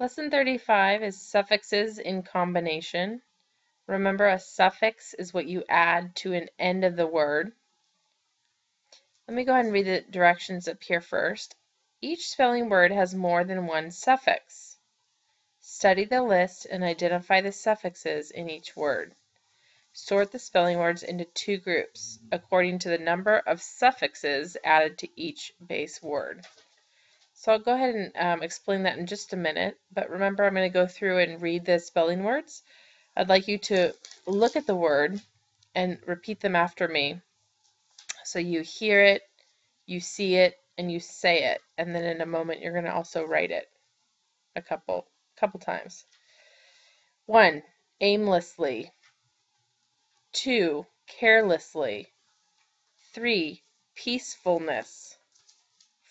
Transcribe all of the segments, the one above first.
Lesson 35 is suffixes in combination. Remember, a suffix is what you add to an end of the word. Let me go ahead and read the directions up here first. Each spelling word has more than one suffix. Study the list and identify the suffixes in each word. Sort the spelling words into two groups according to the number of suffixes added to each base word. So I'll go ahead and explain that in just a minute, but remember I'm going to go through and read the spelling words. I'd like you to look at the word and repeat them after me. So you hear it, you see it, and you say it, and then in a moment you're going to also write it a couple times. 1. Aimlessly. 2. Carelessly. 3. Peacefulness.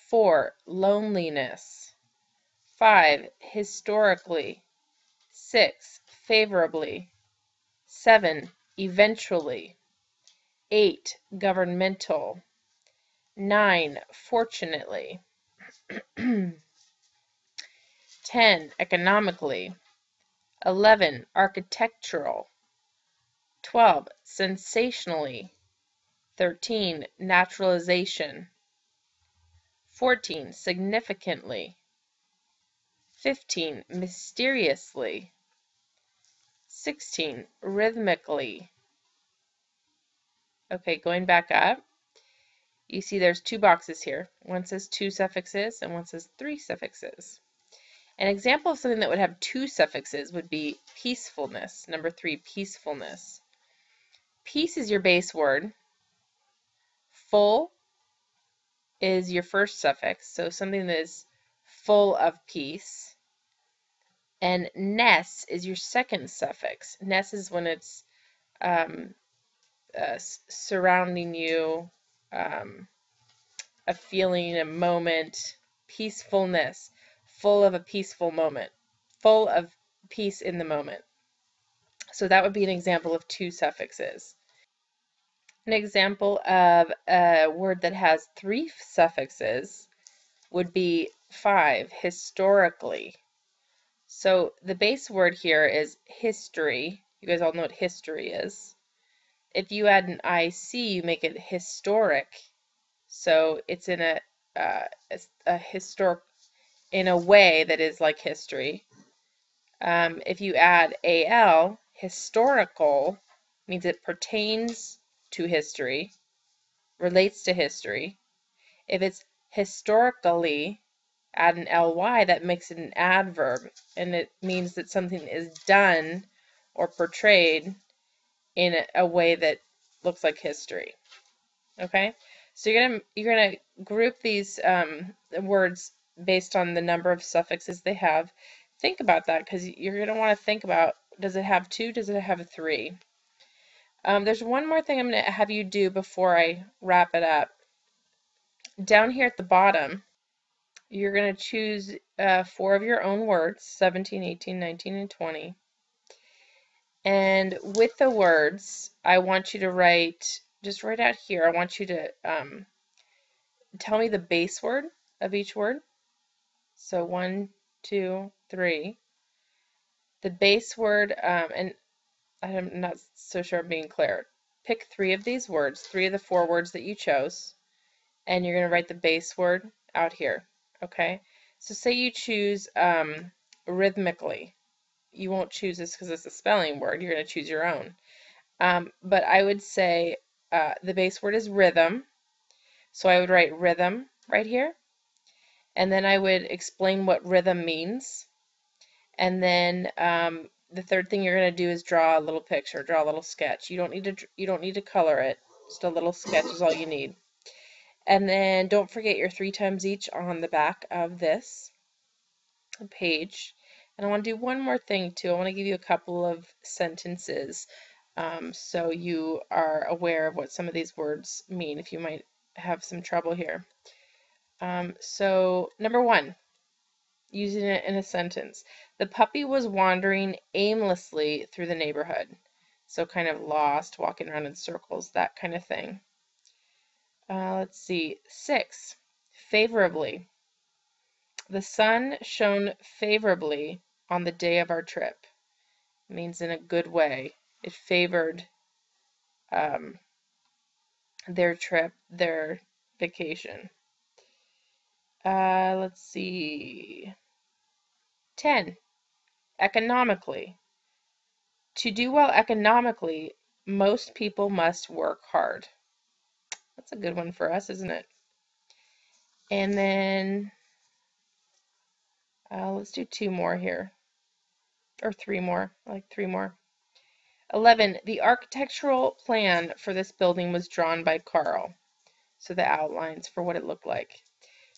4. Loneliness. 5. Historically. 6. Favorably. 7. Eventually. 8. Governmental. 9. Fortunately. 10. Economically. 11. Architectural. 12. Sensationally. 13. Naturalization. 14. Significantly. 15. Mysteriously. 16. Rhythmically. Okay, going back up, you see there's two boxes here. One says 2 suffixes and one says 3 suffixes. An example of something that would have 2 suffixes would be peacefulness. Number 3, peacefulness. Peace is your base word. Full is your first suffix, so something that is full of peace. And ness is your second suffix. Ness is when it's surrounding you, a feeling, a moment, peacefulness, full of a peaceful moment, full of peace in the moment. So that would be an example of 2 suffixes. An example of a word that has 3 suffixes would be 5, historically. So the base word here is history. You guys all know what history is. If you add an IC, you make it historic. So it's in a historic, in a way that is like history. If you add AL, historical, means it pertains to history, relates to history. If it's historically, add an LY, that makes it an adverb, and it means that something is done or portrayed in a way that looks like history. Okay, so you're gonna group these words based on the number of suffixes they have. Think about that, because you're gonna want to think about, does it have 2? Does it have 3? There's one more thing I'm gonna have you do before I wrap it up. Down here at the bottom, you're going to choose 4 of your own words, 17, 18, 19, and 20. And with the words, I want you to write, just right out here, I want you to tell me the base word of each word. So 1, 2, 3. The base word, and I'm not so sure I'm being clear. Pick 3 of these words, 3 of the 4 words that you chose, and you're going to write the base word out here. Okay, so say you choose rhythmically. You won't choose this because it's a spelling word. You're going to choose your own. But I would say the base word is rhythm. So I would write rhythm right here. And then I would explain what rhythm means. And then the third thing you're going to do is draw a little picture, draw a little sketch. You don't need to color it. Just a little sketch is all you need. And then don't forget your 3 times each on the back of this page. And I want to do one more thing too. I want to give you a couple of sentences so you are aware of what some of these words mean if you might have some trouble here. So number 1, using it in a sentence. The puppy was wandering aimlessly through the neighborhood. So kind of lost, walking around in circles, that kind of thing. Let's see. 6, favorably. The sun shone favorably on the day of our trip. It means in a good way. It favored their trip, their vacation. Let's see. 10. Economically. To do well economically, most people must work hard. That's a good one for us, isn't it? And then let's do 2 more here. Or 3 more. I like 3 more. 11. The architectural plan for this building was drawn by Carl. So the outlines for what it looked like.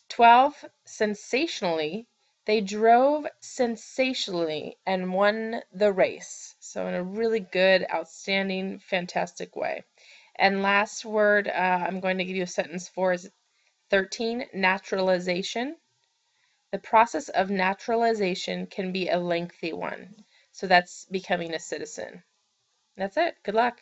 12. Sensationally. They drove sensationally and won the race. So in a really good, outstanding, fantastic way. And last word I'm going to give you a sentence for is 13. Naturalization. The process of naturalization can be a lengthy one. So that's becoming a citizen. That's it. Good luck.